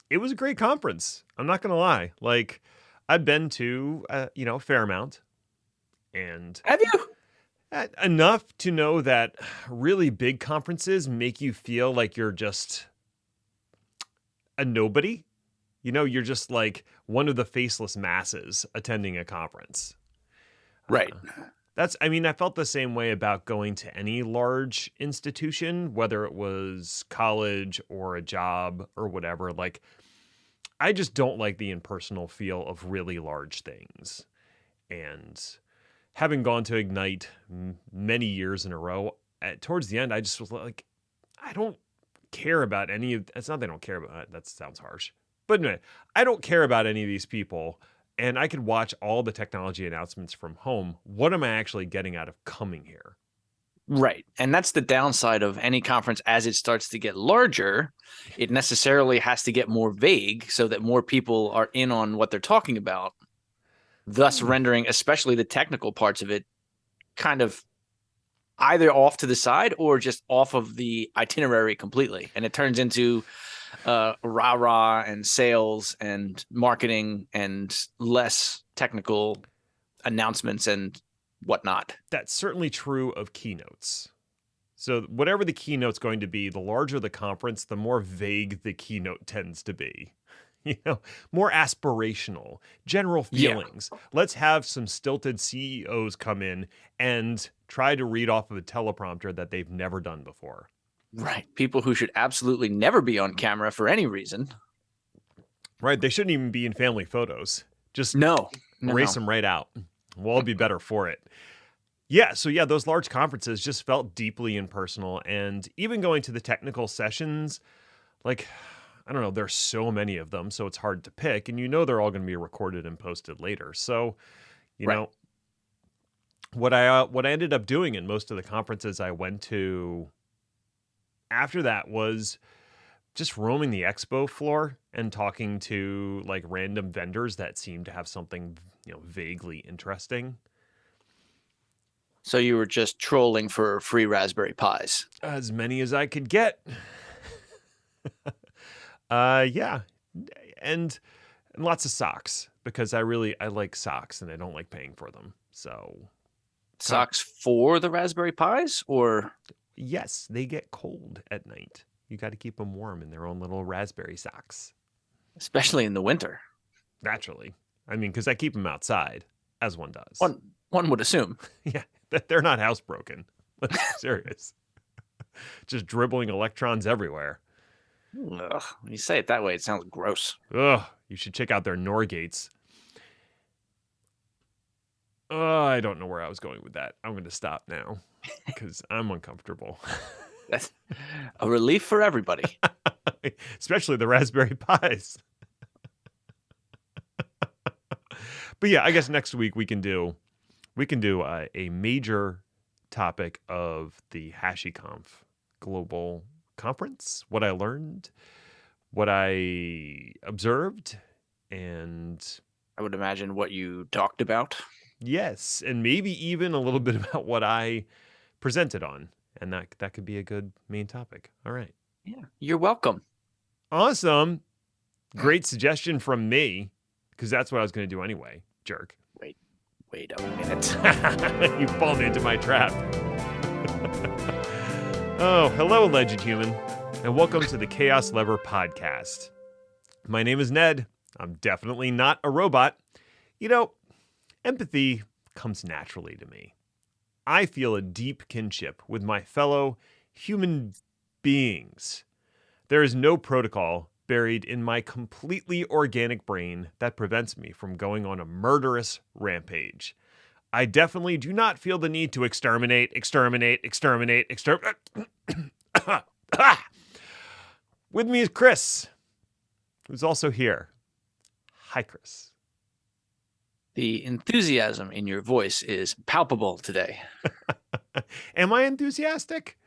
It was a great conference. I'm not going to lie. Like, I've been to, a fair amount, and Have you? enough to know that really big conferences make you feel like you're just a nobody. You're just like one of the faceless masses attending a conference. Right. I felt the same way about going to any large institution, whether it was college or a job or whatever. Like, I just don't like the impersonal feel of really large things. And having gone to Ignite many years in a row, towards the end, I just was like, I don't care about any of. It's not that I don't care about it. That sounds harsh, but anyway, I don't care about any of these people, and I could watch all the technology announcements from home. What am I actually getting out of coming here? Right. And that's the downside of any conference as it starts to get larger. It necessarily has to get more vague so that more people are in on what they're talking about, thus rendering especially the technical parts of it kind of either off to the side or just off of the itinerary completely. And it turns into rah-rah and sales and marketing and less technical announcements and whatnot. That's certainly true of keynotes. So whatever the keynote's going to be, the larger the conference, the more vague the keynote tends to be. More aspirational, general feelings. Yeah. Let's have some stilted CEOs come in and try to read off of a teleprompter that they've never done before. Right. People who should absolutely never be on camera for any reason. Right. They shouldn't even be in family photos. Just erase them right out. We'll all be better for it. Yeah. So yeah, those large conferences just felt deeply impersonal. And even going to the technical sessions, like, I don't know, there's so many of them, so it's hard to pick. And they're all going to be recorded and posted later. So, you know, what I ended up doing in most of the conferences I went to after that was just roaming the expo floor and talking to like random vendors that seemed to have something, vaguely interesting. So you were just trolling for free Raspberry Pis? As many as I could get. Yeah. And lots of socks because I like socks and I don't like paying for them. So socks for the Raspberry Pis or? Yes, they get cold at night. You got to keep them warm in their own little raspberry socks. Especially in the winter. Naturally. Because I keep them outside, as one does. One would assume. Yeah, they're not housebroken. Let's be serious. Just dribbling electrons everywhere. Ugh, when you say it that way, it sounds gross. Ugh, you should check out their Norgates. I don't know where I was going with that. I'm going to stop now because I'm uncomfortable. That's a relief for everybody. Especially the Raspberry Pis. But yeah, I guess next week we can do a major topic of the HashiConf global conference, what I learned, what I observed, and I would imagine what you talked about. Yes, and maybe even a little bit about what I presented on, and that could be a good main topic. All right. Yeah, you're welcome. Awesome. Great suggestion from me, because that's what I was going to do anyway, jerk. Wait a minute. You fallen into my trap. Oh, hello, alleged human, and welcome to the Chaos Lever podcast. My name is Ned. I'm definitely not a robot. Empathy comes naturally to me. I feel a deep kinship with my fellow human beings. There is no protocol buried in my completely organic brain that prevents me from going on a murderous rampage. I definitely do not feel the need to exterminate. With me is Chris, who's also here. Hi, Chris. The enthusiasm in your voice is palpable today. Am I enthusiastic?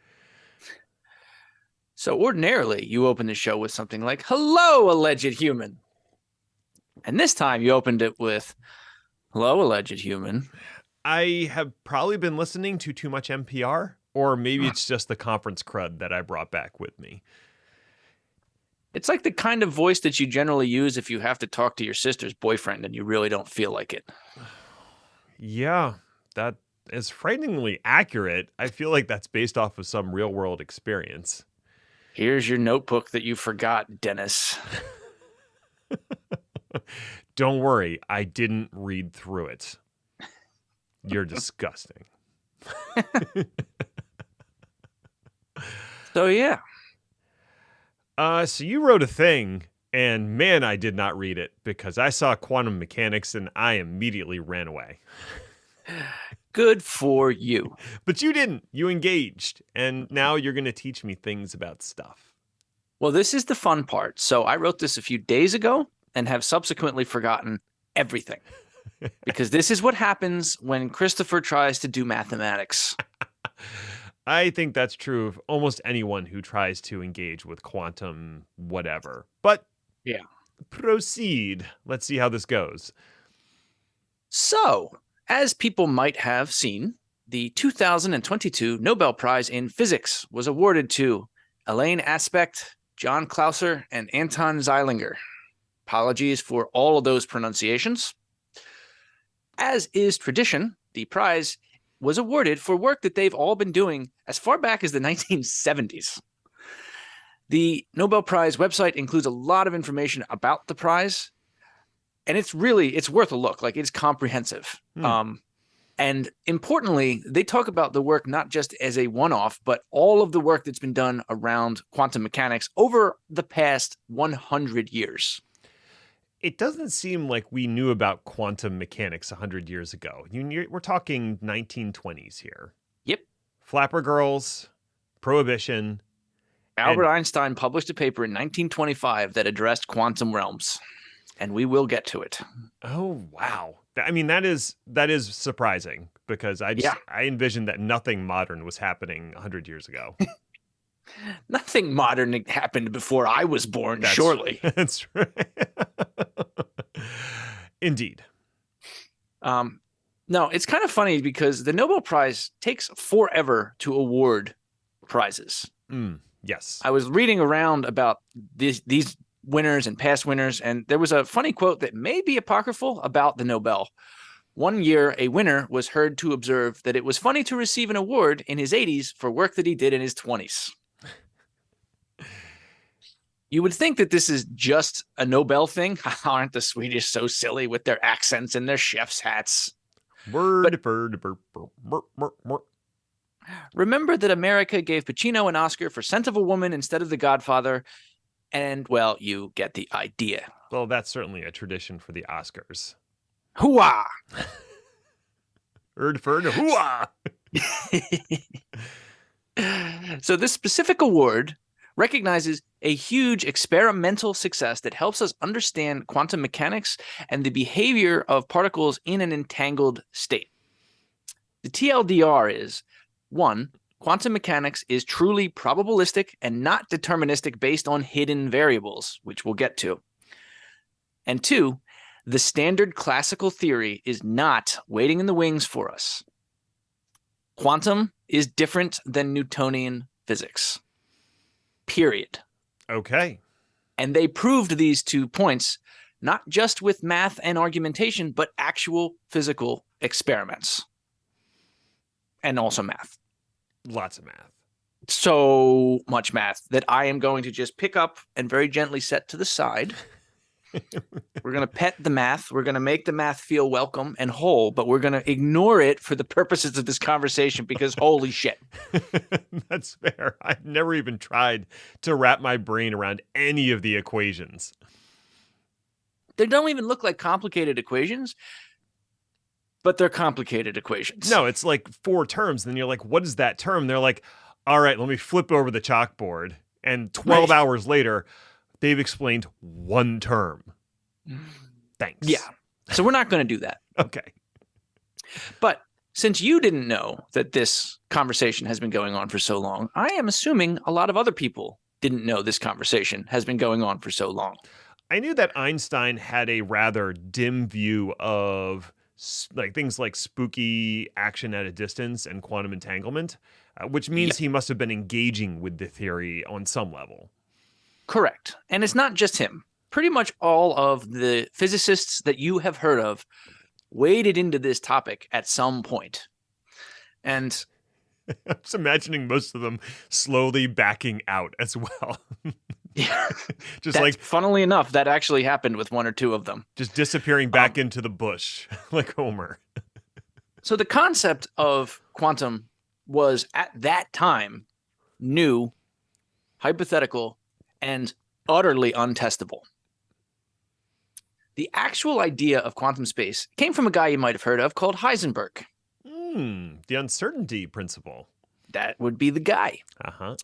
So ordinarily, you open the show with something like, hello, alleged human. And this time you opened it with, hello, alleged human. I have probably been listening to too much NPR, or maybe it's just the conference crud that I brought back with me. It's like the kind of voice that you generally use if you have to talk to your sister's boyfriend and you really don't feel like it. Yeah, that is frighteningly accurate. I feel like that's based off of some real world experience. Here's your notebook that you forgot, Dennis. Don't worry, I didn't read through it. You're disgusting. So, yeah. So you wrote a thing, and man, I did not read it because I saw quantum mechanics and I immediately ran away. Good for you. But you didn't. You engaged, and now you're going to teach me things about stuff. Well, this is the fun part. So I wrote this a few days ago and have subsequently forgotten everything. Because this is what happens when Christopher tries to do mathematics. I think that's true of almost anyone who tries to engage with quantum whatever. But yeah, proceed. Let's see how this goes. So, as people might have seen, the 2022 Nobel Prize in Physics was awarded to Elaine Aspect, John Clauser, and Anton Zeilinger. Apologies for all of those pronunciations. As is tradition, the prize was awarded for work that they've all been doing as far back as the 1970s. The Nobel Prize website includes a lot of information about the prize, and it's worth a look. Like, it's comprehensive. And importantly, they talk about the work not just as a one-off, but all of the work that's been done around quantum mechanics over the past 100 years. It doesn't seem like we knew about quantum mechanics 100 years ago. We're talking 1920s here. Yep. Flapper Girls, Prohibition. Albert Einstein published a paper in 1925 that addressed quantum realms, and we will get to it. Oh, wow. I mean, that is surprising because I envisioned that nothing modern was happening 100 years ago. Nothing modern happened before I was born, surely. That's right. Indeed. No, it's kind of funny because the Nobel Prize takes forever to award prizes. Yes. I was reading around about these winners and past winners, and there was a funny quote that may be apocryphal about the Nobel. One year, a winner was heard to observe that it was funny to receive an award in his 80s for work that he did in his 20s. You would think that this is just a Nobel thing. Aren't the Swedish so silly with their accents and their chef's hats? Remember that America gave Pacino an Oscar for Scent of a Woman instead of The Godfather, and, well, you get the idea. Well, that's certainly a tradition for the Oscars. Hooah! Hooah! So this specific award recognizes a huge experimental success that helps us understand quantum mechanics and the behavior of particles in an entangled state. The TLDR is, 1, quantum mechanics is truly probabilistic and not deterministic based on hidden variables, which we'll get to. And 2, the standard classical theory is not waiting in the wings for us. Quantum is different than Newtonian physics. Period. Okay. And they proved these 2 points, not just with math and argumentation, but actual physical experiments. And also math. Lots of math. So much math that I am going to just pick up and very gently set to the side. We're going to pet the math. We're going to make the math feel welcome and whole, but we're going to ignore it for the purposes of this conversation because holy shit. That's fair. I've never even tried to wrap my brain around any of the equations. They don't even look like complicated equations, but they're complicated equations. No, it's like 4 terms. Then you're like, what is that term? They're like, all right, let me flip over the chalkboard. And 12 hours later, they've explained 1 term. Thanks. Yeah. So we're not going to do that. Okay. But since you didn't know that this conversation has been going on for so long, I am assuming a lot of other people didn't know this conversation has been going on for so long. I knew that Einstein had a rather dim view of like things like spooky action at a distance and quantum entanglement, which means he must have been engaging with the theory on some level. Correct. And it's not just him. Pretty much all of the physicists that you have heard of waded into this topic at some point. And I'm just imagining most of them slowly backing out as well. yeah, just funnily enough, that actually happened with one or two of them. Just disappearing back into the bush like Homer. So the concept of quantum was at that time new, hypothetical, and utterly untestable. The actual idea of quantum space came from a guy you might have heard of called Heisenberg. The uncertainty principle. That would be the guy. Uh-huh.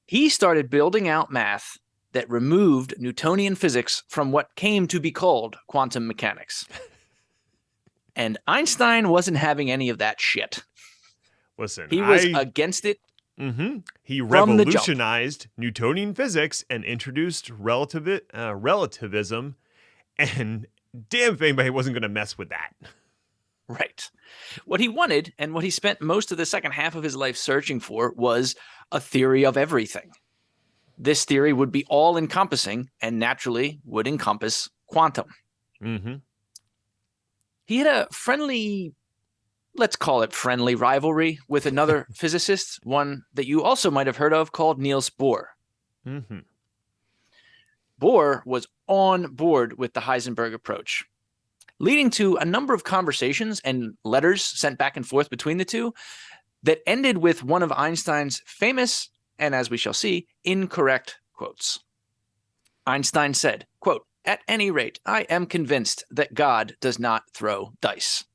He started building out math that removed Newtonian physics from what came to be called quantum mechanics. And Einstein wasn't having any of that shit. Listen, he was against it. He revolutionized Newtonian physics and introduced relativism, and damn if anybody wasn't going to mess with that. Right. What he wanted, and what he spent most of the second half of his life searching for, was a theory of everything. This theory would be all-encompassing and naturally would encompass quantum. He had a friendly, let's call it friendly, rivalry with another physicist, one that you also might have heard of called Niels Bohr. Bohr was on board with the Heisenberg approach, leading to a number of conversations and letters sent back and forth between the two that ended with one of Einstein's famous, and as we shall see, incorrect quotes. Einstein said, quote, "At any rate, I am convinced that God does not throw dice."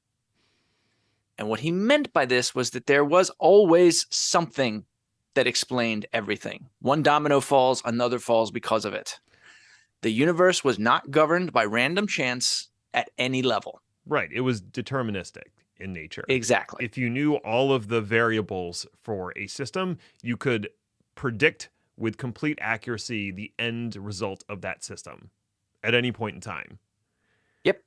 And what he meant by this was that there was always something that explained everything. One domino falls, another falls because of it. The universe was not governed by random chance at any level. Right. It was deterministic in nature. Exactly. If you knew all of the variables for a system, you could predict with complete accuracy the end result of that system at any point in time. Yep.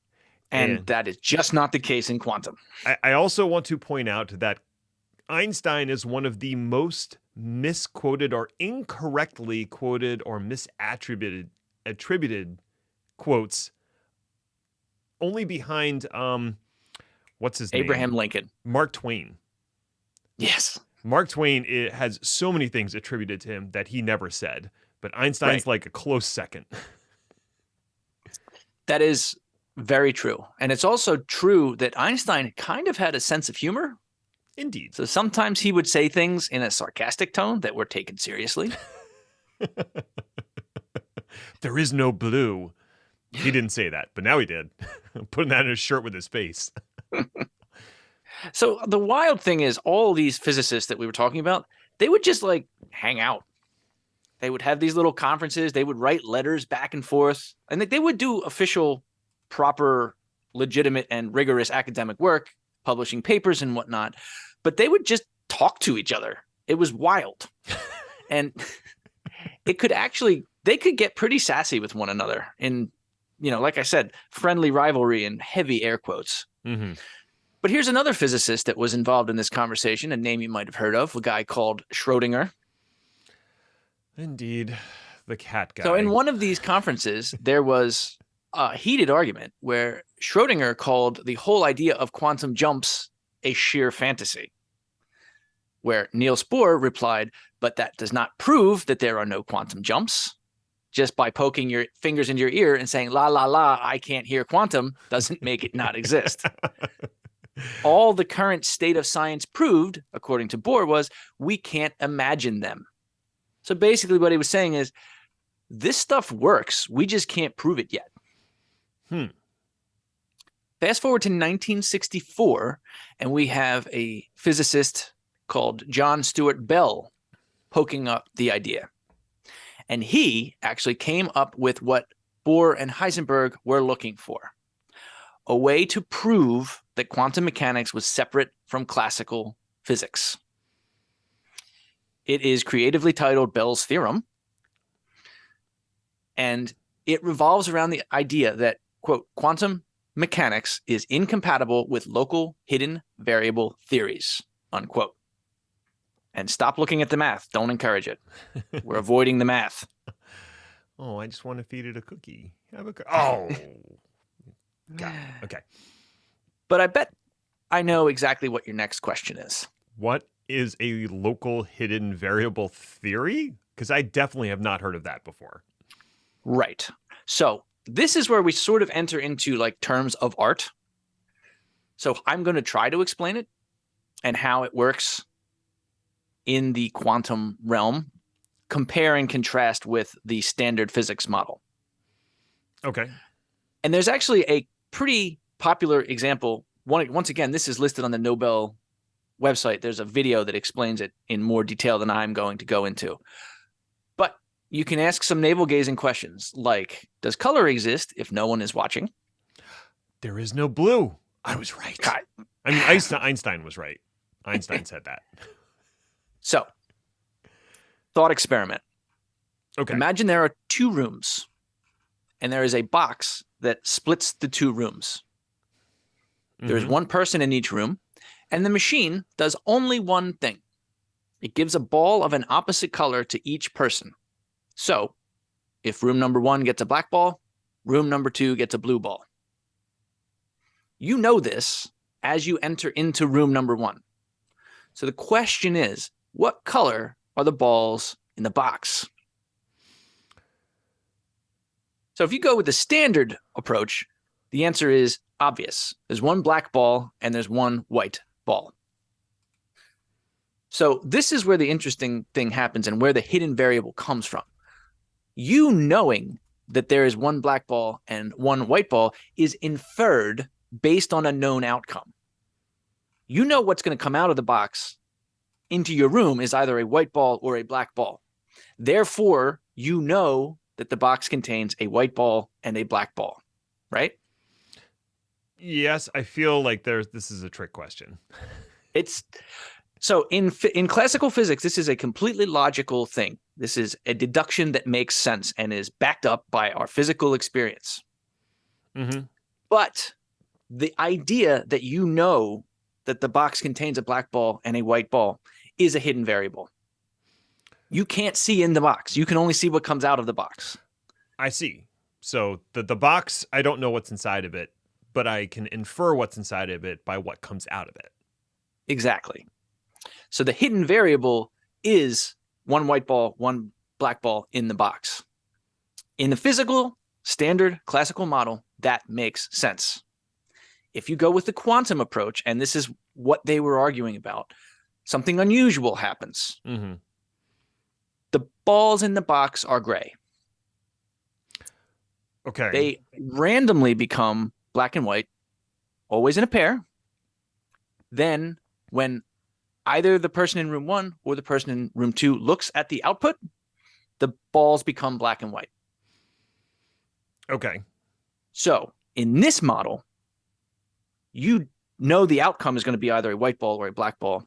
And that is just not the case in quantum. I also want to point out that Einstein is one of the most misquoted or incorrectly quoted or misattributed quotes, only behind what's his name? Abraham Lincoln. Mark Twain. Yes. Mark Twain has so many things attributed to him that he never said, but Einstein's like a close second. That is very true. And it's also true that Einstein kind of had a sense of humor. Indeed. So sometimes he would say things in a sarcastic tone that were taken seriously. There is no blue. He didn't say that, but now he did. Putting that in his shirt with his face. So the wild thing is all these physicists that we were talking about, they would just like hang out. They would have these little conferences. They would write letters back and forth. And they would do official, proper, legitimate, and rigorous academic work, publishing papers and whatnot. But they would just talk to each other. It was wild. And it could actually, they could get pretty sassy with one another in, you know, like I said, friendly rivalry and heavy air quotes. But here's another physicist that was involved in this conversation, a name you might have heard of, a guy called Schrodinger. Indeed, the cat guy. So in one of these conferences, there was a heated argument where Schrodinger called the whole idea of quantum jumps a sheer fantasy, where Niels Bohr replied, but that does not prove that there are no quantum jumps. Just by poking your fingers into your ear and saying, la, la, la, I can't hear quantum, doesn't make it not exist. All the current state of science proved, according to Bohr, was we can't imagine them. So basically what he was saying is, this stuff works. We just can't prove it yet. Fast forward to 1964, and we have a physicist called John Stuart Bell poking up the idea. And he actually came up with what Bohr and Heisenberg were looking for. A way to prove that quantum mechanics was separate from classical physics. It is creatively titled Bell's Theorem. And it revolves around the idea that, quote, quantum mechanics is incompatible with local hidden variable theories, unquote. And stop looking at the math. Don't encourage it. We're avoiding the math. Oh, I just want to feed it a cookie. Have a oh, got it. Okay. But I bet I know exactly what your next question is. What is a local hidden variable theory? Because I definitely have not heard of that before. Right. So this is where we sort of enter into like terms of art. So I'm going to try to explain it and how it works in the quantum realm, compare and contrast with the standard physics model. Okay. And there's actually a pretty popular example. Once again, this is listed on the Nobel website. There's a video that explains it in more detail than I'm going to go into. But you can ask some navel-gazing questions like, does color exist if no one is watching? There is no blue. I was right. God. I mean, Einstein was right. Einstein said that. So, thought experiment. Okay. Imagine there are two rooms, and there is a box that splits the two rooms. There's one person in each room, and the machine does only one thing. It gives a ball of an opposite color to each person. So, if room number 1 gets a black ball, room number 2 gets a blue ball. You know this as you enter into room number 1. So the question is, what color are the balls in the box? So if you go with the standard approach, the answer is obvious. There's one black ball and there's one white ball. So this is where the interesting thing happens and where the hidden variable comes from. You knowing that there is one black ball and one white ball is inferred based on a known outcome. You know what's going to come out of the box into your room is either a white ball or a black ball. Therefore, you know that the box contains a white ball and a black ball, right? Yes, I feel like this is a trick question. It's so in classical physics, this is a completely logical thing. This is a deduction that makes sense and is backed up by our physical experience. Mm-hmm. But the idea that you know that the box contains a black ball and a white ball is a hidden variable. You can't see in the box. You can only see what comes out of the box. I see. So the box, I don't know what's inside of it, but I can infer what's inside of it by what comes out of it. Exactly. So the hidden variable is one white ball, one black ball in the box. In the physical, standard, classical model, that makes sense. If you go with the quantum approach, and this is what they were arguing about, something unusual happens. Mm-hmm. The balls in the box are gray. Okay. They randomly become black and white, always in a pair. Then when either the person in room 1 or the person in room 2 looks at the output, the balls become black and white. Okay. So in this model, you know the outcome is going to be either a white ball or a black ball.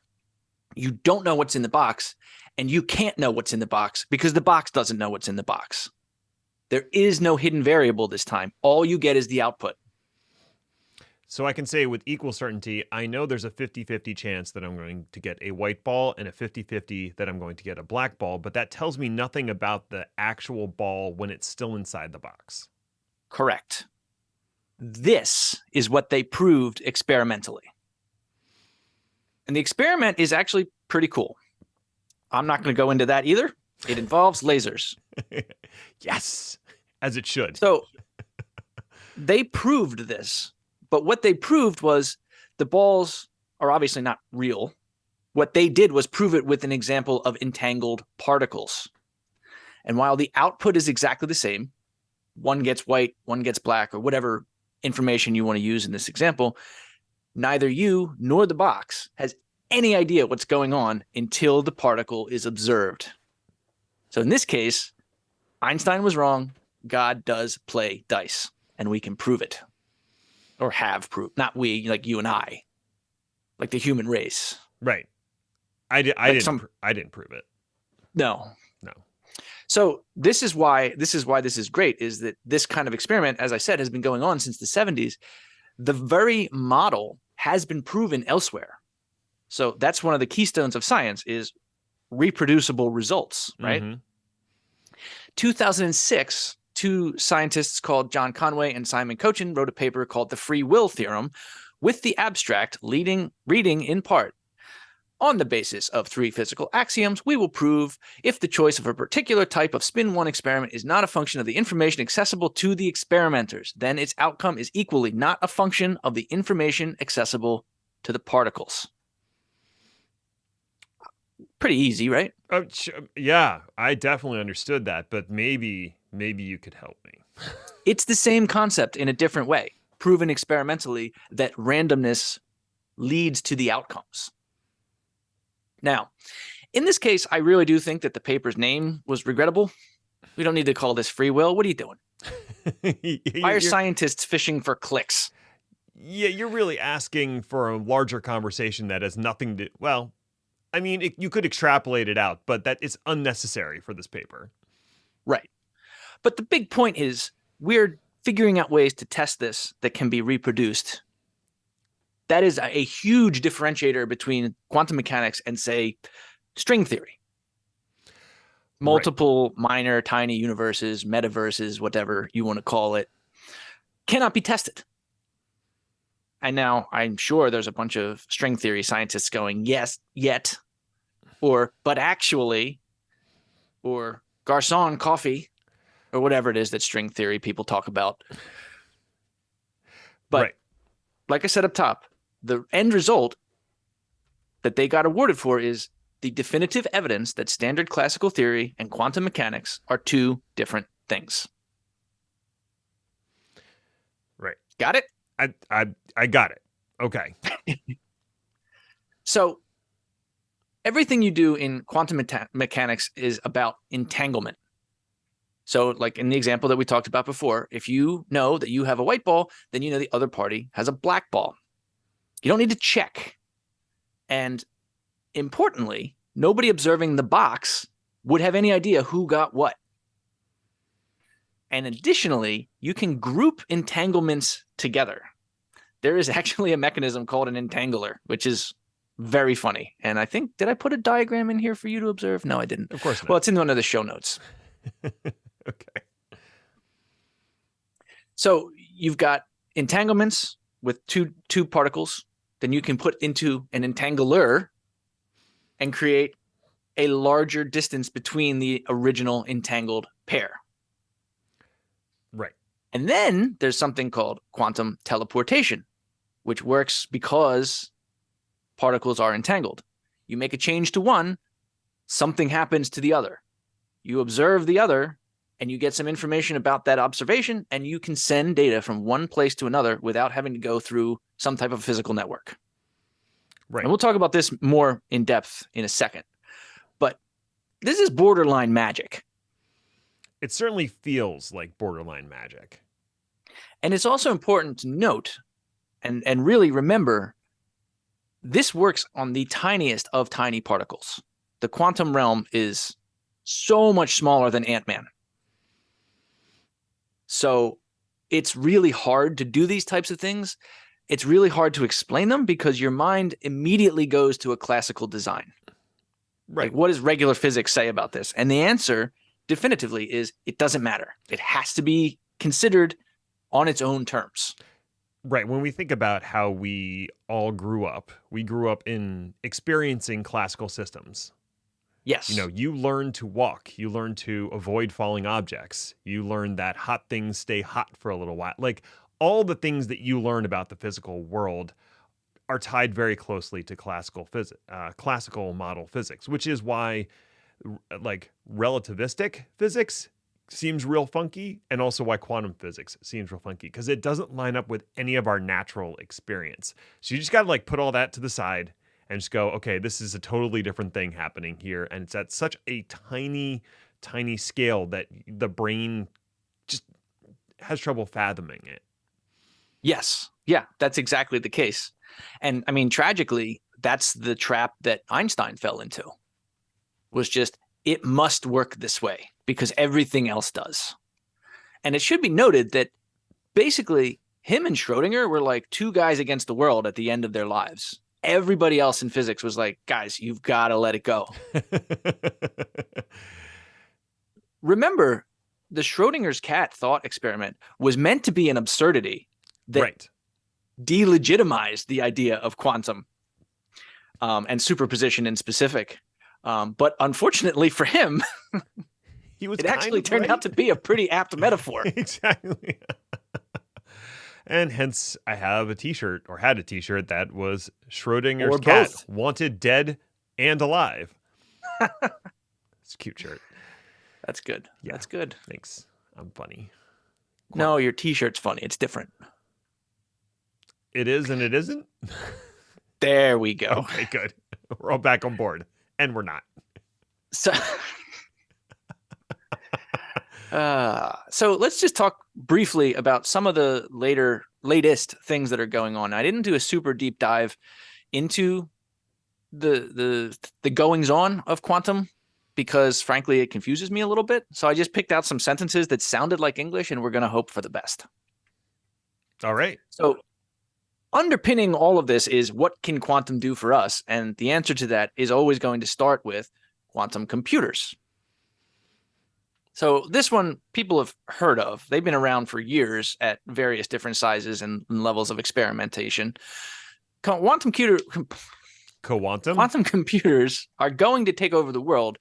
You don't know what's in the box, and you can't know what's in the box because the box doesn't know what's in the box. There is no hidden variable this time. All you get is the output. So I can say with equal certainty, I know there's a 50-50 chance that I'm going to get a white ball and a 50-50 that I'm going to get a black ball, but that tells me nothing about the actual ball when it's still inside the box. Correct. This is what they proved experimentally. And the experiment is actually pretty cool. I'm not going to go into that either. It involves lasers. Yes, as it should. So they proved this. But what they proved was the balls are obviously not real. What they did was prove it with an example of entangled particles. And while the output is exactly the same, one gets white, one gets black, or whatever information you want to use in this example, neither you nor the box has any idea what's going on until the particle is observed. So in this case, Einstein was wrong. God does play dice, and we can prove it. Or have proved, not we, like you and I, like the human race. Right. I didn't prove it. No. No. So this is why this is great, is that this kind of experiment, as I said, has been going on since the 70s. The very model has been proven elsewhere. So that's one of the keystones of science is reproducible results, right? Mm-hmm. 2006, two scientists called John Conway and Simon Cochin wrote a paper called the free will theorem, with the abstract reading in part. On the basis of three physical axioms, we will prove if the choice of a particular type of spin 1 experiment is not a function of the information accessible to the experimenters, then its outcome is equally not a function of the information accessible to the particles. Pretty easy, right? Yeah, I definitely understood that, but maybe you could help me. It's the same concept in a different way, proven experimentally that randomness leads to the outcomes. Now, in this case, I really do think that the paper's name was regrettable. We don't need to call this free will. What are you doing? Why are scientists fishing for clicks? Yeah, you're really asking for a larger conversation that has nothing to... Well, I mean, you could extrapolate it out, but that is unnecessary for this paper. Right. But the big point is we're figuring out ways to test this that can be reproduced. That is a huge differentiator between quantum mechanics and, say, string theory. Multiple minor, tiny universes, metaverses, whatever you want to call it, cannot be tested. And now I'm sure there's a bunch of string theory scientists going, yes, yet, or but actually, or garçon coffee, or whatever it is that string theory people talk about. But like I said up top, the end result that they got awarded for is the definitive evidence that standard classical theory and quantum mechanics are two different things. Right. Got it? I got it. Okay. So everything you do in quantum mechanics is about entanglement. So like in the example that we talked about before, if you know that you have a white ball, then you know the other party has a black ball. You don't need to check. And importantly, nobody observing the box would have any idea who got what. And additionally, you can group entanglements together. There is actually a mechanism called an entangler, which is very funny. And I think, did I put a diagram in here for you to observe? No, I didn't. Of course not. Well, it's in one of the show notes. Okay. So you've got entanglements with two particles. Then you can put into an entangler and create a larger distance between the original entangled pair. Right. And then there's something called quantum teleportation, which works because particles are entangled. You make a change to one, something happens to the other. You observe the other, and you get some information about that observation, and you can send data from one place to another without having to go through some type of physical network. Right. And we'll talk about this more in depth in a second. But this is borderline magic. It certainly feels like borderline magic. And it's also important to note and really remember, this works on the tiniest of tiny particles. The quantum realm is so much smaller than Ant-Man. So it's really hard to do these types of things. It's really hard to explain them because your mind immediately goes to a classical design. Right. Like, what does regular physics say about this? And the answer definitively is it doesn't matter. It has to be considered on its own terms. Right. When we think about how we all grew up, we grew up in experiencing classical systems. Yes. You know, you learn to walk. You learn to avoid falling objects. You learn that hot things stay hot for a little while. Like, all the things that you learn about the physical world are tied very closely to classical model physics, which is why like relativistic physics seems real funky, and also why quantum physics seems real funky, because it doesn't line up with any of our natural experience. So you just got to like put all that to the side and just go, okay, this is a totally different thing happening here. And it's at such a tiny, tiny scale that the brain just has trouble fathoming it. Yes. Yeah, that's exactly the case. And I mean, tragically, that's the trap that Einstein fell into, was just, it must work this way because everything else does. And it should be noted that basically him and Schrodinger were like two guys against the world at the end of their lives. Everybody else in physics was like, guys, you've got to let it go. Remember, the Schrodinger's cat thought experiment was meant to be an absurdity that delegitimized the idea of quantum and superposition in specific. But unfortunately for him, it actually turned out to be a pretty apt metaphor. Exactly. And hence I have a t-shirt, or had a t-shirt, that was Schrodinger's cat, wanted dead and alive. It's a cute shirt. That's good. Yeah. That's good. Thanks. I'm funny. No, your t-shirt's funny. It's different. It is and it isn't? There we go. Okay, good. We're all back on board. And we're not. So let's just talk briefly about some of the latest things that are going on. I didn't do a super deep dive into the goings on of quantum because frankly it confuses me a little bit. So I just picked out some sentences that sounded like English, and we're going to hope for the best. All right. So underpinning all of this is, what can quantum do for us? And the answer to that is always going to start with quantum computers. So this one people have heard of. They've been around for years at various different sizes and levels of experimentation. Quantum computers are going to take over the world,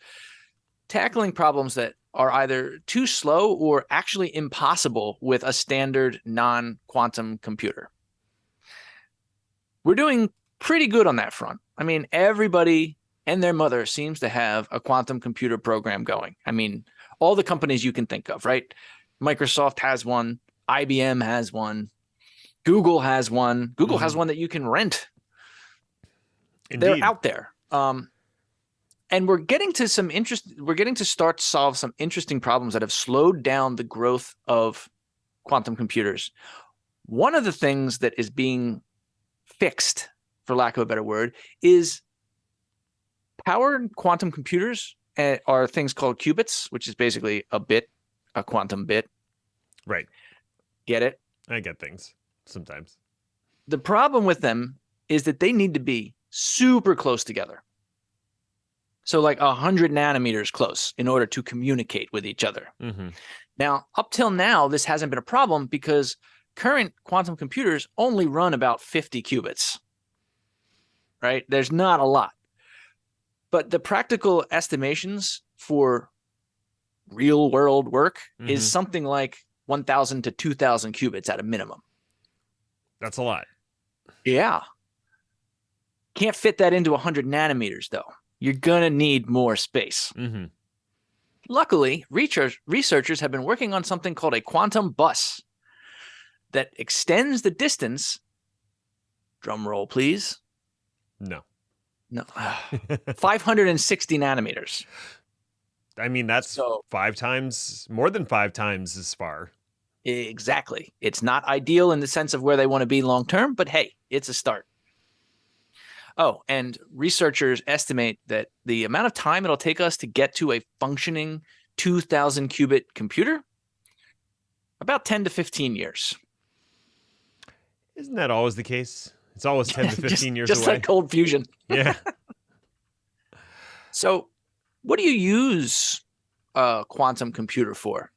tackling problems that are either too slow or actually impossible with a standard non-quantum computer. We're doing pretty good on that front. I mean, everybody and their mother seems to have a quantum computer program going. I mean, all the companies you can think of, right? Microsoft has one. IBM has one. Google has one. Google has one that you can rent. Indeed. They're out there. And we're getting to some we're getting to start to solve some interesting problems that have slowed down the growth of quantum computers. One of the things that is being fixed, for lack of a better word, is powered quantum computers are things called qubits, which is basically a quantum bit. Right. Get it? I get things sometimes. The problem with them is that they need to be super close together. So like 100 nanometers close in order to communicate with each other. Mm-hmm. Now, up till now, this hasn't been a problem because current quantum computers only run about 50 qubits, right? There's not a lot. But the practical estimations for real world work is something like 1,000 to 2,000 qubits at a minimum. That's a lot. Yeah. Can't fit that into 100 nanometers, though. You're going to need more space. Mm-hmm. Luckily, researchers have been working on something called a quantum bus that extends the distance. Drum roll, please. No. 560 nanometers. I mean, that's more than 5 times as far. Exactly. It's not ideal in the sense of where they want to be long term, but hey, it's a start. Oh, and researchers estimate that the amount of time it'll take us to get to a functioning 2,000 qubit computer, about 10 to 15 years. Isn't that always the case? It's always 10 to 15 years just away. Like cold fusion. Yeah. So what do you use a quantum computer for?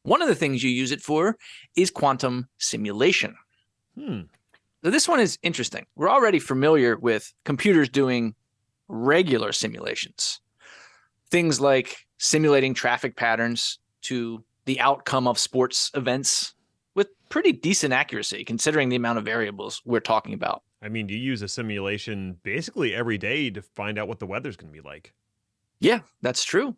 One of the things you use it for is quantum simulation. So this one is interesting. We're already familiar with computers doing regular simulations. Things like simulating traffic patterns to the outcome of sports events with pretty decent accuracy, considering the amount of variables we're talking about. I mean, you use a simulation basically every day to find out what the weather's going to be like. Yeah, that's true.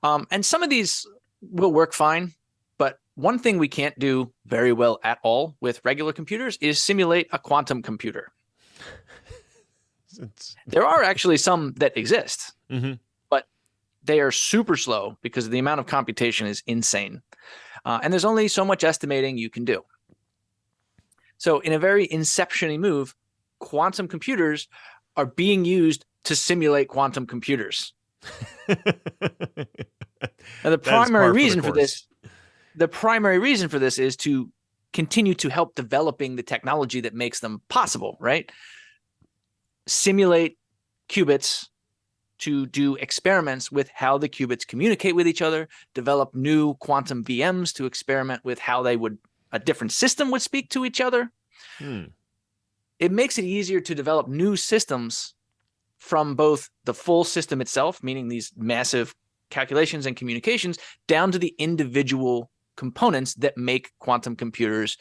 And some of these will work fine. But one thing we can't do very well at all with regular computers is simulate a quantum computer. There are actually some that exist, but they are super slow because the amount of computation is insane. And there's only so much estimating you can do. So in a very inception-y move, quantum computers are being used to simulate quantum computers. And the primary reason for this is to continue to help developing the technology that makes them possible, right? Simulate qubits to do experiments with how the qubits communicate with each other, develop new quantum VMs to experiment with how a different system would speak to each other. It makes it easier to develop new systems from both the full system itself, meaning these massive calculations and communications, down to the individual components that make quantum computers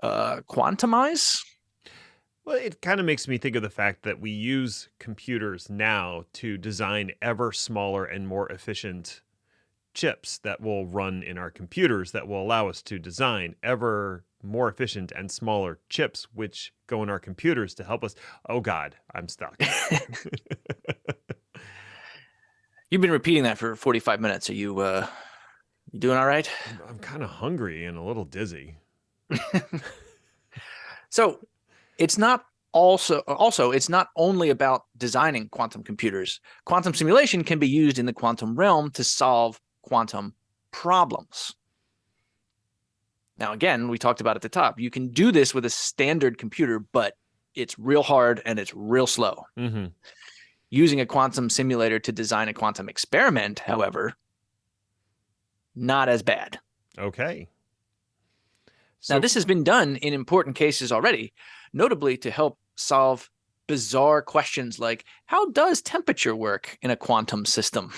quantumize. Well, it kind of makes me think of the fact that we use computers now to design ever smaller and more efficient chips that will run in our computers that will allow us to design ever more efficient and smaller chips, which go in our computers to help us. Oh God, I'm stuck. You've been repeating that for 45 minutes. Are you doing all right? I'm kind of hungry and a little dizzy. So it's not also it's not only about designing quantum computers. Quantum simulation can be used in the quantum realm to solve quantum problems. Now, again, we talked about at the top, you can do this with a standard computer, but it's real hard and it's real slow. Using a quantum simulator to design a quantum experiment, however, not as bad. Okay. Now, this has been done in important cases already, notably to help solve bizarre questions like, how does temperature work in a quantum system?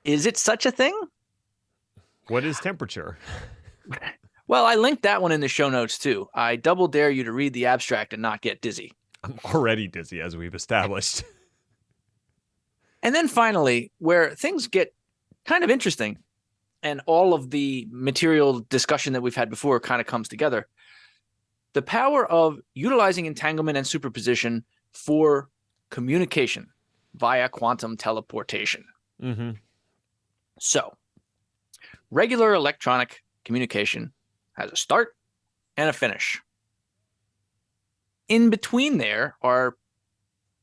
Is it such a thing? What is temperature? Well, I linked that one in the show notes too. I double dare you to read the abstract and not get dizzy. I'm already dizzy, as we've established. And then finally, where things get kind of interesting and all of the material discussion that we've had before kind of comes together, the power of utilizing entanglement and superposition for communication via quantum teleportation. So, regular electronic communication has a start and a finish. In between there are,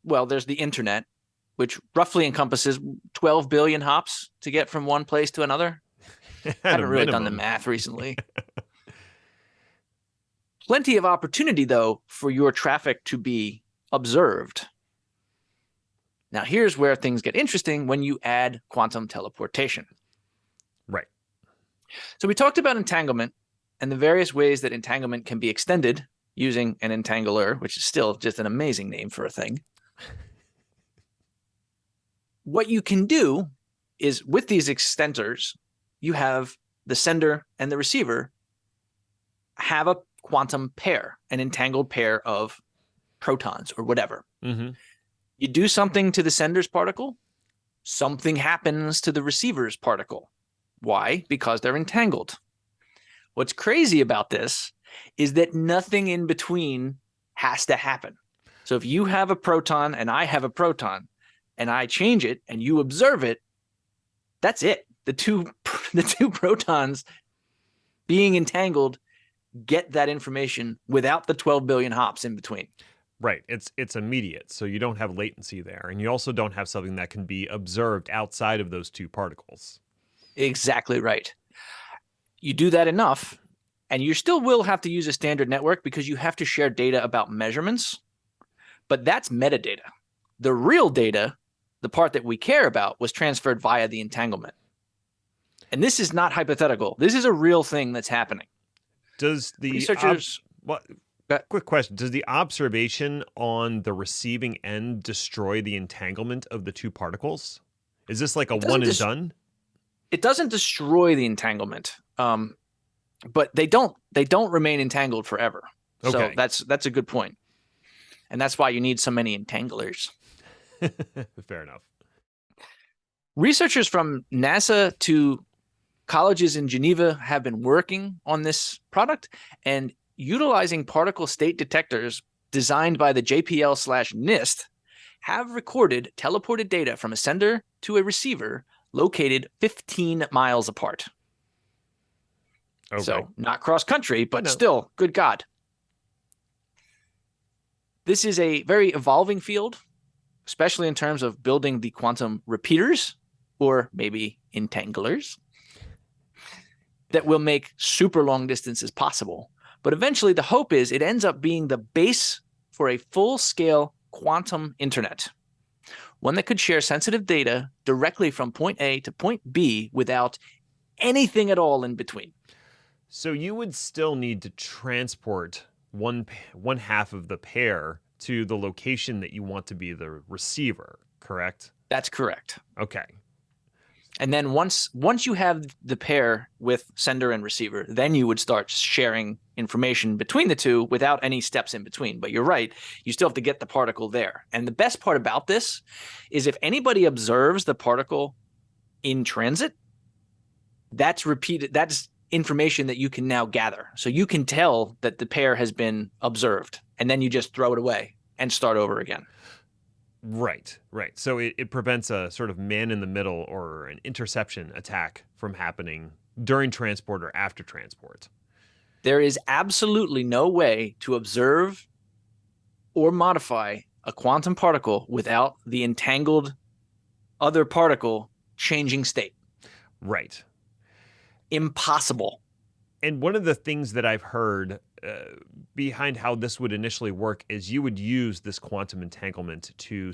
well, there's the internet, which roughly encompasses 12 billion hops to get from one place to another. I haven't really done the math recently. Plenty of opportunity, though, for your traffic to be observed. Now, here's where things get interesting when you add quantum teleportation. Right. So we talked about entanglement and the various ways that entanglement can be extended using an entangler, which is still just an amazing name for a thing. What you can do is with these extenders, you have the sender and the receiver have a quantum pair, an entangled pair of protons or whatever. You do something to the sender's particle, something happens to the receiver's particle. Why? Because they're entangled. What's crazy about this is that nothing in between has to happen. So if you have a proton and I have a proton and I change it and you observe it, that's it. The two protons being entangled get that information without the 12 billion hops in between. Right. It's immediate, so you don't have latency there. And you also don't have something that can be observed outside of those two particles. Exactly right. You do that enough, and you still will have to use a standard network because you have to share data about measurements, but that's metadata. The real data, the part that we care about, was transferred via the entanglement. And this is not hypothetical. This is a real thing that's happening. Does the researchers... Quick question. Does the observation on the receiving end destroy the entanglement of the two particles? Is this like a one and done? It doesn't destroy the entanglement, but they don't remain entangled forever. Okay. So that's a good point. And that's why you need so many entanglers. Fair enough. Researchers from NASA to colleges in Geneva have been working on this product and utilizing particle state detectors designed by the JPL/NIST have recorded teleported data from a sender to a receiver located 15 miles apart. Okay. So not cross country, but still, good God. This is a very evolving field, especially in terms of building the quantum repeaters or maybe entanglers that will make super long distances possible. But eventually the hope is it ends up being the base for a full-scale quantum internet. one that could share sensitive data directly from point A to point B without anything at all in between. So you would still need to transport one half of the pair to the location that you want to be the receiver, correct? That's correct. Okay. And then once you have the pair with sender and receiver, then you would start sharing information between the two without any steps in between. But you're right, you still have to get the particle there. And the best part about this is if anybody observes the particle in transit, that's repeated. That's information that you can now gather. So you can tell that the pair has been observed, and then you just throw it away and start over again. Right. So it prevents a sort of man in the middle or an interception attack from happening during transport or after transport. There is absolutely no way to observe or modify a quantum particle without the entangled other particle changing state. Right. Impossible. And one of the things that I've heard behind how this would initially work is you would use this quantum entanglement to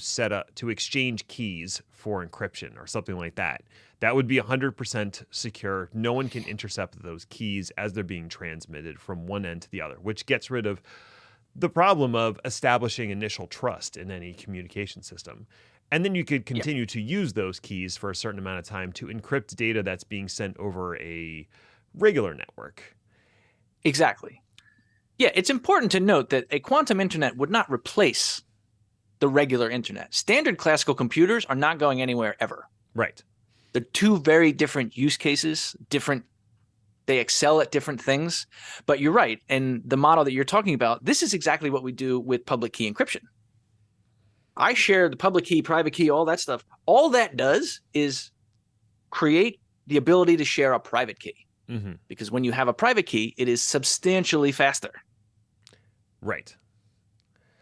exchange keys for encryption or something like that. That would be 100% secure. No one can intercept those keys as they're being transmitted from one end to the other, which gets rid of the problem of establishing initial trust in any communication system. And then you could continue to use those keys for a certain amount of time to encrypt data that's being sent over a regular network. Exactly. Yeah, it's important to note that a quantum internet would not replace the regular internet. Standard classical computers are not going anywhere ever. Right. They're two very different use cases, they excel at different things. But you're right. And the model that you're talking about, this is exactly what we do with public key encryption. I share the public key, private key, all that stuff. All that does is create the ability to share a private key. Mm-hmm. Because when you have a private key, it is substantially faster. Right.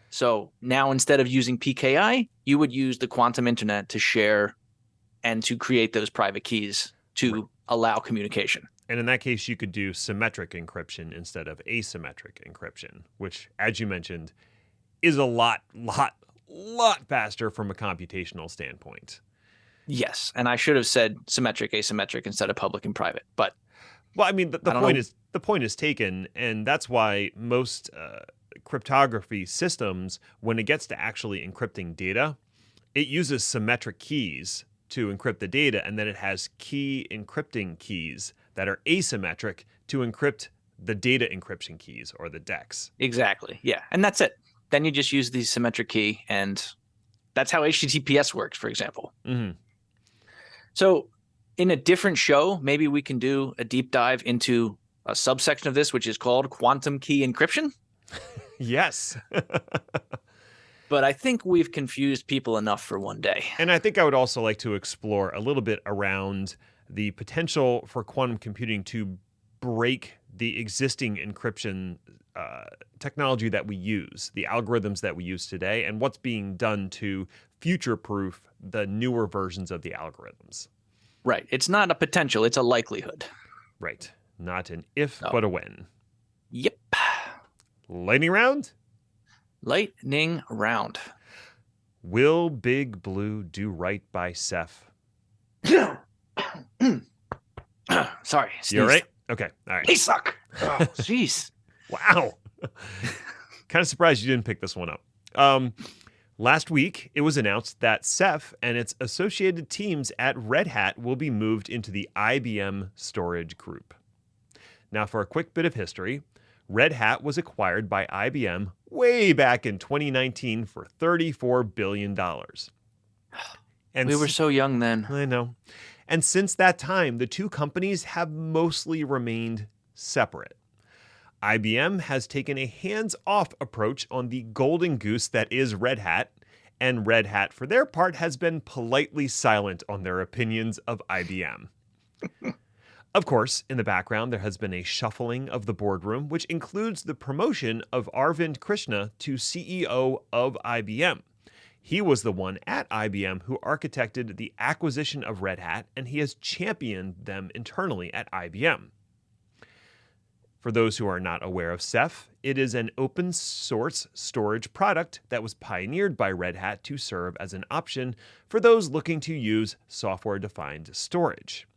So now instead of using PKI, you would use the quantum internet to share and to create those private keys to allow communication. And in that case, you could do symmetric encryption instead of asymmetric encryption, which, as you mentioned, is a lot faster from a computational standpoint. Yes, and I should have said symmetric, asymmetric instead of public and private. But well, I mean, the point is taken, and that's why most cryptography systems, when it gets to actually encrypting data, it uses symmetric keys to encrypt the data, and then it has key encrypting keys that are asymmetric to encrypt the data encryption keys or the DEX. Exactly. Yeah, and that's it. Then you just use the symmetric key, and that's how HTTPS works, for example. Mm-hmm. So in a different show, maybe we can do a deep dive into a subsection of this, which is called quantum key encryption. Yes. But I think we've confused people enough for one day. And I think I would also like to explore a little bit around the potential for quantum computing to break the existing encryption technology that we use, the algorithms that we use today, and what's being done to future-proof the newer versions of the algorithms. Right. It's not a potential, it's a likelihood. Right. Not an if, but a when. Yep. Lightning round? Lightning round. Will Big Blue do right by Ceph? Sorry. Sneezed. You all right? Okay. All right. They suck. Oh, jeez. Wow. Kind of surprised you didn't pick this one up. Last week, it was announced that Ceph and its associated teams at Red Hat will be moved into the IBM Storage Group. Now, for a quick bit of history, Red Hat was acquired by IBM way back in 2019 for $34 billion. And we were so young then. I know. And since that time, the two companies have mostly remained separate. IBM has taken a hands-off approach on the golden goose that is Red Hat, and Red Hat, for their part, has been politely silent on their opinions of IBM. Of course, in the background, there has been a shuffling of the boardroom, which includes the promotion of Arvind Krishna to CEO of IBM. He was the one at IBM who architected the acquisition of Red Hat, and he has championed them internally at IBM. For those who are not aware of Ceph, it is an open source storage product that was pioneered by Red Hat to serve as an option for those looking to use software-defined storage.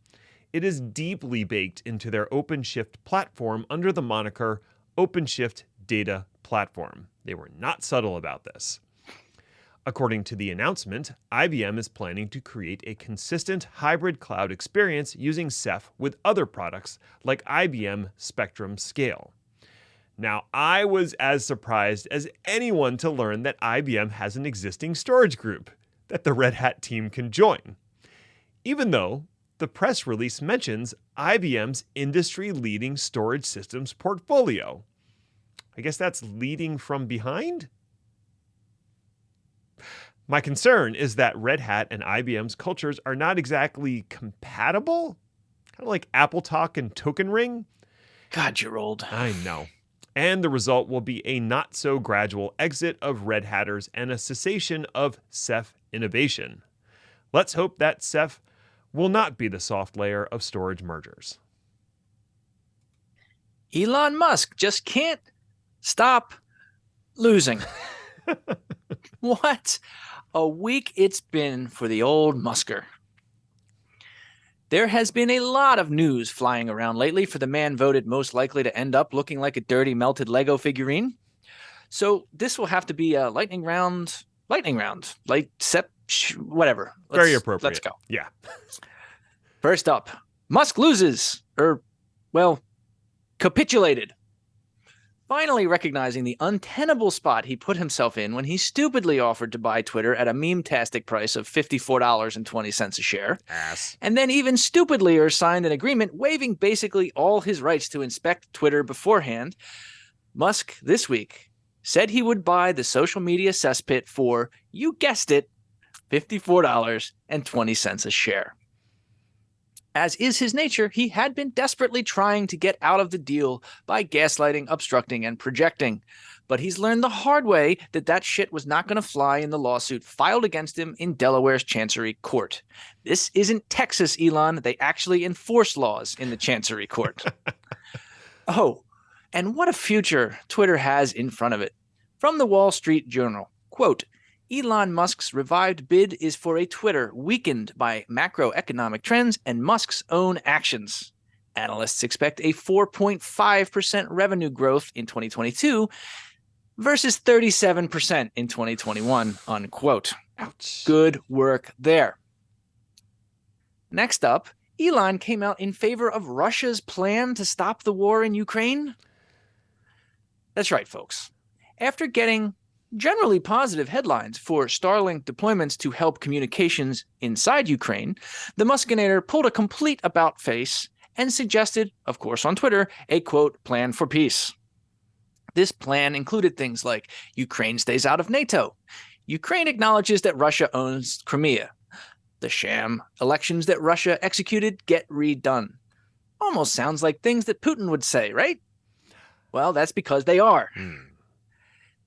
It is deeply baked into their OpenShift platform under the moniker OpenShift Data Platform. They were not subtle about this. According to the announcement, IBM is planning to create a consistent hybrid cloud experience using Ceph with other products like IBM Spectrum Scale. Now, I was as surprised as anyone to learn that IBM has an existing storage group that the Red Hat team can join, even though the press release mentions IBM's industry-leading storage systems portfolio. I guess that's leading from behind? My concern is that Red Hat and IBM's cultures are not exactly compatible, kind of like AppleTalk and Token Ring. God, you're old. I know. And the result will be a not-so-gradual exit of Red Hatters and a cessation of Ceph innovation. Let's hope that Ceph will not be the soft layer of storage mergers. Elon Musk just can't stop losing. What a week it's been for the old Musker. There has been a lot of news flying around lately for the man voted most likely to end up looking like a dirty melted Lego figurine. So this will have to be a lightning round, like whatever. Very appropriate. Let's go. Yeah. First up, Musk loses, capitulated. Finally recognizing the untenable spot he put himself in when he stupidly offered to buy Twitter at a meme-tastic price of $54.20 a share. Ass. And then even stupidlier signed an agreement waiving basically all his rights to inspect Twitter beforehand. Musk, this week, said he would buy the social media cesspit for, you guessed it, $54.20 a share. As is his nature, he had been desperately trying to get out of the deal by gaslighting, obstructing, and projecting. But he's learned the hard way that shit was not going to fly in the lawsuit filed against him in Delaware's Chancery Court. This isn't Texas, Elon. They actually enforce laws in the Chancery Court. Oh, and what a future Twitter has in front of it. From the Wall Street Journal, quote, Elon Musk's revived bid is for a Twitter weakened by macroeconomic trends and Musk's own actions. Analysts expect a 4.5% revenue growth in 2022 versus 37% in 2021, unquote. Ouch. Good work there. Next up, Elon came out in favor of Russia's plan to stop the war in Ukraine. That's right, folks. After getting generally positive headlines for Starlink deployments to help communications inside Ukraine, the Muskinator pulled a complete about-face and suggested, of course on Twitter, a, quote, plan for peace. This plan included things like Ukraine stays out of NATO, Ukraine acknowledges that Russia owns Crimea, the sham elections that Russia executed get redone. Almost sounds like things that Putin would say, right? Well, that's because they are.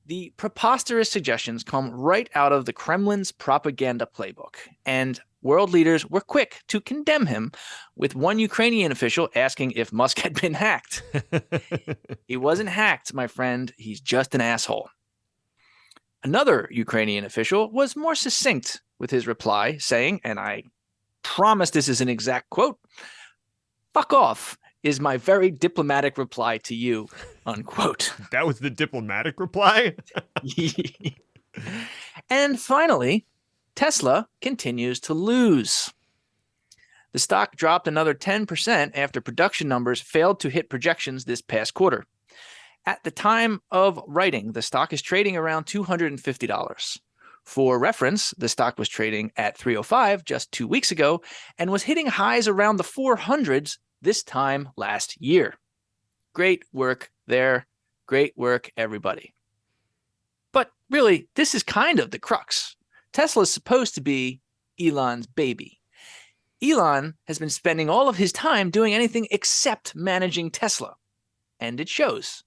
The preposterous suggestions come right out of the Kremlin's propaganda playbook, and world leaders were quick to condemn him, with one Ukrainian official asking if Musk had been hacked. He wasn't hacked, my friend. He's just an asshole. Another Ukrainian official was more succinct with his reply, saying, and I promise this is an exact quote, "Fuck off is my very diplomatic reply to you," unquote. That was the diplomatic reply? And finally, Tesla continues to lose. The stock dropped another 10% after production numbers failed to hit projections this past quarter. At the time of writing, the stock is trading around $250. For reference, the stock was trading at $305 just 2 weeks ago and was hitting highs around the 400s this time last year. Great work there. Great work, everybody. But really, this is kind of the crux. Tesla is supposed to be Elon's baby. Elon has been spending all of his time doing anything except managing Tesla. And it shows.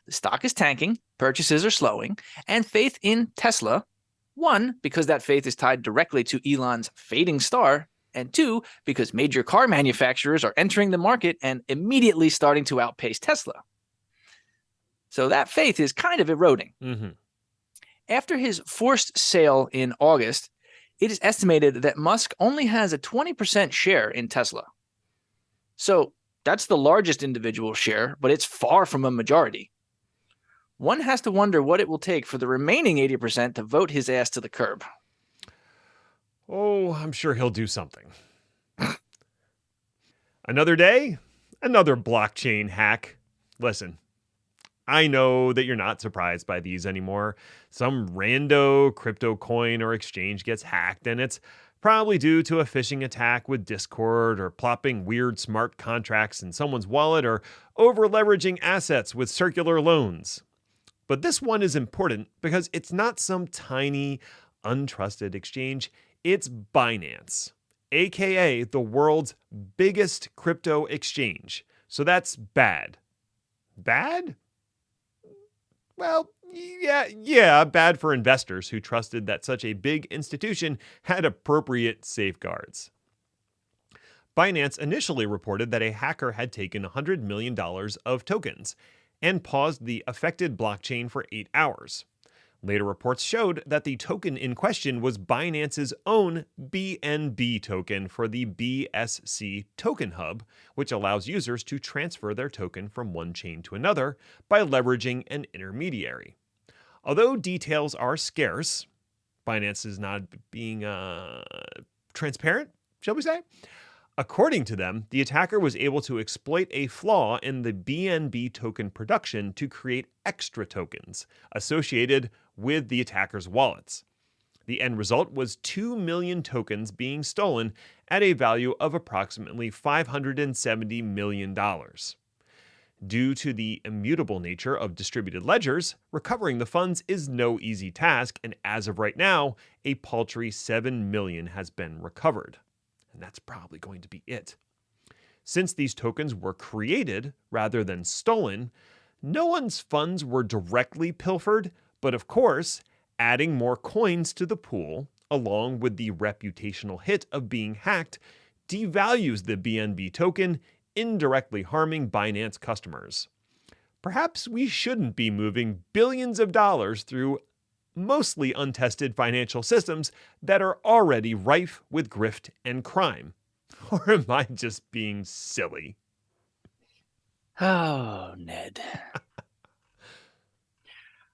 The stock is tanking, purchases are slowing, and faith in Tesla, one, because that faith is tied directly to Elon's fading star, and two, because major car manufacturers are entering the market and immediately starting to outpace Tesla. So that faith is kind of eroding. Mm-hmm. After his forced sale in August, it is estimated that Musk only has a 20% share in Tesla. So that's the largest individual share, but it's far from a majority. One has to wonder what it will take for the remaining 80% to vote his ass to the curb. Oh, I'm sure he'll do something. Another day, another blockchain hack. Listen, I know that you're not surprised by these anymore. Some rando crypto coin or exchange gets hacked, and it's probably due to a phishing attack with Discord, or plopping weird smart contracts in someone's wallet, or over-leveraging assets with circular loans. But this one is important because it's not some tiny, untrusted exchange. It's Binance, aka the world's biggest crypto exchange. So that's bad. Bad? Well, yeah, bad for investors who trusted that such a big institution had appropriate safeguards. Binance initially reported that a hacker had taken $100 million of tokens and paused the affected blockchain for 8 hours. Later reports showed that the token in question was Binance's own BNB token for the BSC Token Hub, which allows users to transfer their token from one chain to another by leveraging an intermediary. Although details are scarce, Binance is not being transparent, shall we say? According to them, the attacker was able to exploit a flaw in the BNB token production to create extra tokens associated with the attacker's wallets. The end result was 2 million tokens being stolen at a value of approximately $570 million. Due to the immutable nature of distributed ledgers, recovering the funds is no easy task, and as of right now, a paltry 7 million has been recovered. And that's probably going to be it. Since these tokens were created rather than stolen, no one's funds were directly pilfered, but of course, adding more coins to the pool, along with the reputational hit of being hacked, devalues the BNB token, indirectly harming Binance customers. Perhaps we shouldn't be moving billions of dollars through mostly untested financial systems that are already rife with grift and crime. Or am I just being silly? Oh, Ned.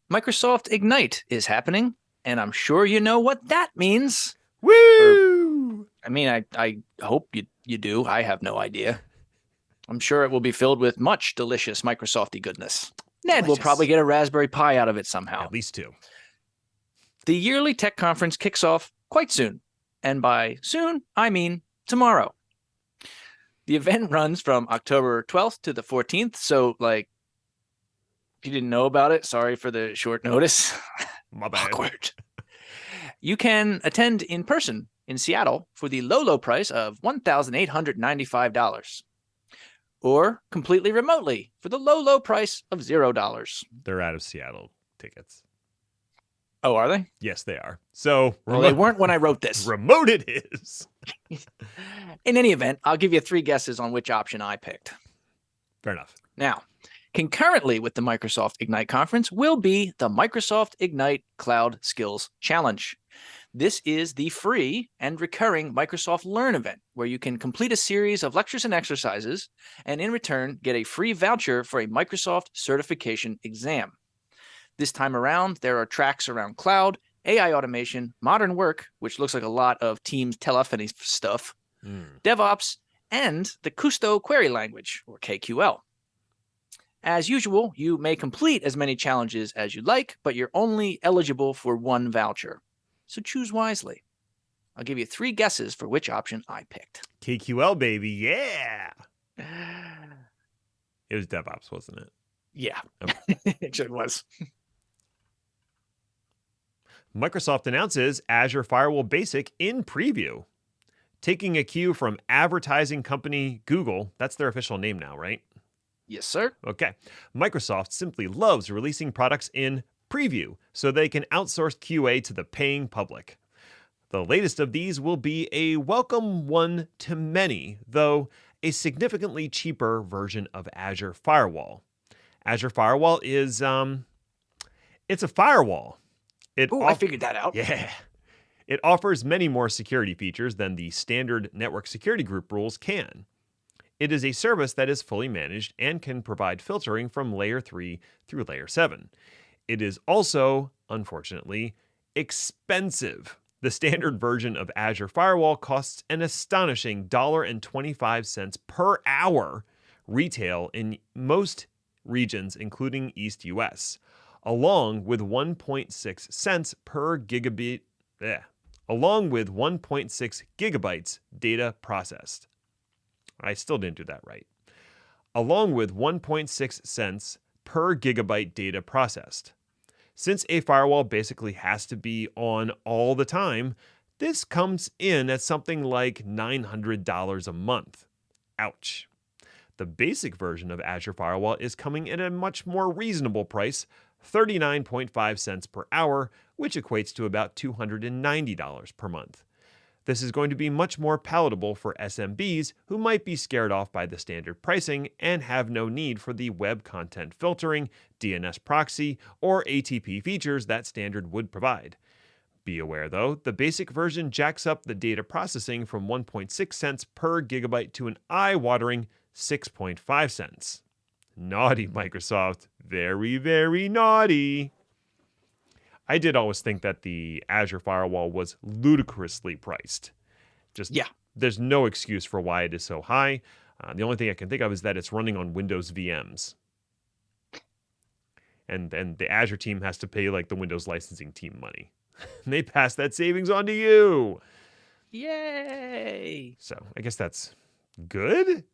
Microsoft Ignite is happening, and I'm sure you know what that means. Woo! I hope you do. I have no idea. I'm sure it will be filled with much delicious Microsofty goodness. Ned will probably get a Raspberry Pi out of it somehow. At least 2. The yearly tech conference kicks off quite soon. And by soon, I mean tomorrow. The event runs from October 12th to the 14th. So, if you didn't know about it, sorry for the short notice. My bad. Awkward. You can attend in person in Seattle for the low price of $1,895. Or completely remotely for the low price of $0. They're out of Seattle tickets. Oh, are they? Yes, they are. So they weren't when I wrote this. Remote it is. In any event, I'll give you 3 guesses on which option I picked. Fair enough. Now, concurrently with the Microsoft Ignite conference will be the Microsoft Ignite Cloud Skills Challenge. This is the free and recurring Microsoft Learn event where you can complete a series of lectures and exercises and in return get a free voucher for a Microsoft certification exam. This time around, there are tracks around cloud, AI automation, modern work, which looks like a lot of Teams telephony stuff, DevOps, and the Kusto query language, or KQL. As usual, you may complete as many challenges as you like, but you're only eligible for 1 voucher. So choose wisely. I'll give you 3 guesses for which option I picked. KQL, baby. Yeah. It was DevOps, wasn't it? Yeah, Okay. It sure was. Microsoft announces Azure Firewall Basic in preview. Taking a cue from advertising company Google, that's their official name now, right? Yes, sir. Okay. Microsoft simply loves releasing products in preview so they can outsource QA to the paying public. The latest of these will be a welcome one to many, though a significantly cheaper version of Azure Firewall. Azure Firewall is it's a firewall. I figured that out. Yeah. It offers many more security features than the standard network security group rules can. It is a service that is fully managed and can provide filtering from layer 3 through layer 7. It is also, unfortunately, expensive. The standard version of Azure Firewall costs an astonishing $1.25 per hour retail in most regions, including East US, along with 1.6 cents per gigabit, along with 1.6 gigabytes data processed. I still didn't do that right. Along with 1.6 cents per gigabyte data processed. Since a firewall basically has to be on all the time, this comes in at something like $900 a month. Ouch. The basic version of Azure Firewall is coming in at a much more reasonable price, 39.5 cents per hour, which equates to about $290 per month. This is going to be much more palatable for SMBs who might be scared off by the standard pricing and have no need for the web content filtering, DNS proxy, or ATP features that standard would provide. Be aware, though, the basic version jacks up the data processing from 1.6 cents per gigabyte to an eye-watering 6.5 cents. Naughty, Microsoft. Very, very naughty. I did always think that the Azure Firewall was ludicrously priced. There's no excuse for why it is so high. The only thing I can think of is that it's running on Windows VMs. And the Azure team has to pay like the Windows licensing team money. And they pass that savings on to you. Yay! So I guess that's good.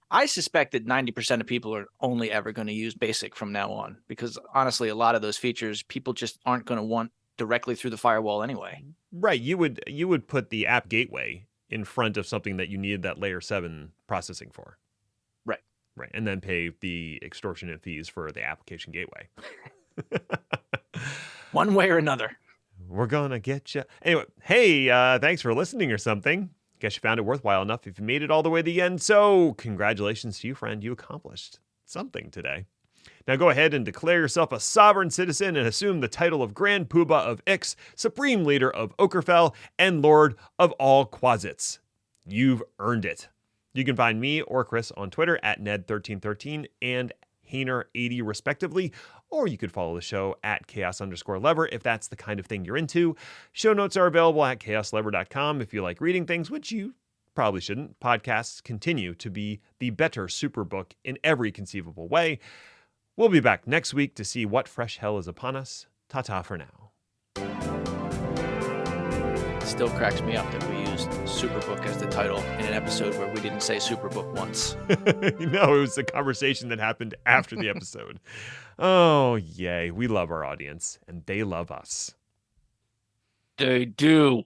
I suspect that 90% of people are only ever going to use Basic from now on, because honestly, a lot of those features people just aren't going to want directly through the firewall anyway. Right. You would put the app gateway in front of something that you needed that layer 7 processing for. Right. And then pay the extortionate fees for the application gateway. One way or another. We're going to get you. Anyway, hey, thanks for listening or something. Guess you found it worthwhile enough if you made it all the way to the end. So congratulations to you, friend. You accomplished something today. Now go ahead and declare yourself a sovereign citizen and assume the title of Grand Poobah of Ix, Supreme Leader of Okerfell, and Lord of all Quasits. You've earned it. You can find me or Chris on Twitter at Ned1313 and Hainer80 respectively, or you could follow the show at chaos_lever if that's the kind of thing you're into. Show notes are available at chaoslever.com if you like reading things, which you probably shouldn't. Podcasts continue to be the better superbook in every conceivable way. We'll be back next week to see what fresh hell is upon us. Ta-ta for now. It still cracks me up that we used Superbook as the title in an episode where we didn't say Superbook once. No, it was a conversation that happened after the episode. Oh, yay. We love our audience, and they love us. They do.